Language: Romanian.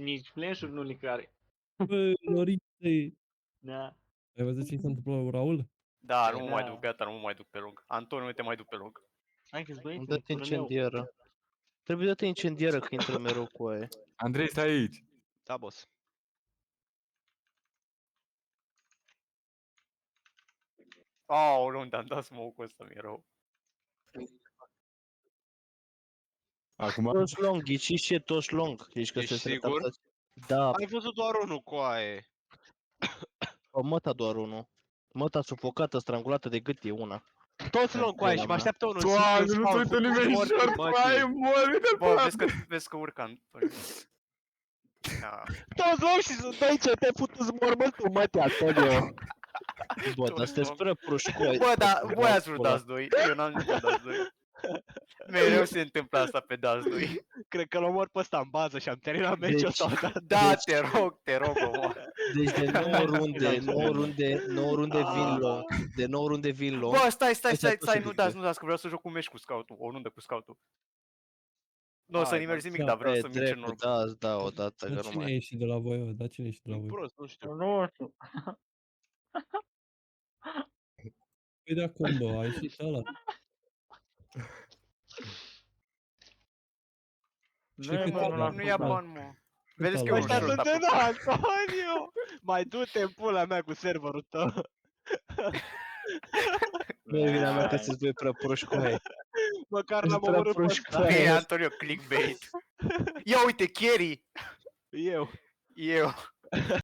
Nici flash-uri nu le care. Bă, Lorite! Da. Ai văzut ce s-a întâmplat cu Raul? Da, nu mă Da. mai duc, gata, nu mă mai duc pe lung. Antonio, nu te mai duc pe lung. Hai că-s băieți, Dă-te incendiară. Trebuie dă-te incendiară că intră mereu cu aia. Andrei, stai aici. Da, boss. Aoleu, unde am dat smoke-ul ăsta, mi-e rău. Acum? Toți long, ghici și toți long. Ești că Ești se sigur? retardați. Da, Ai văzut doar unul cu aia. o măta doar unul. Măta sufocată, strangulată de gât e una. Toți long cu aia și mă așteaptă unul. Doamne, singur, nu se spawn, uită nimeni mor, short, mă, mai mor, uite-l pe Bă, ăla. vezi că urcă Antonio. Da. Toți long și sunt aici, te putu-ți mormântul, măte, Antonio. Bă, dar Toți sunteți long. prea proșcoi. Bă, dar voi ați vrut dați 2, eu n-am jucat dați 2. Mereu se întâmplă asta pe dați 2. Cred că l-omor pe ăsta în bază și am terminat meciul Deci- ăsta. Da, te rog, omor. Deci de 9 runde vin long. De 9 runde vin long. Bă, stai, Ăsta nu tot dați, că vreau să joc un meci cu scout-ul, o rundă cu scout-ul. Nu o să Hai, nimerzi nimic, Da, dar vreau e să mince drept, noroc. da, îți dau odată, că Dar nu cine a mai... ieșit de la voi, mă? Dar cine a ieșit de la voi? Prost, nu știu. Nu știu. Păi da, cum, bă, a ieșit ăla. Nu e, cât mă, a nu luat? l-am Nu ia făcut. bani, mă. Vedeți că e un Ăștia short sunt acolo. în Antonio! Mai du-te în pula mea cu serverul tău. Nu e vina mea că sunteți voi prea proști cu aia. Măcar Ești l-am prea omorât pe proști ăsta. cu aia. Bine, Antonio, clickbait. Ia uite, carry! Eu. Eu.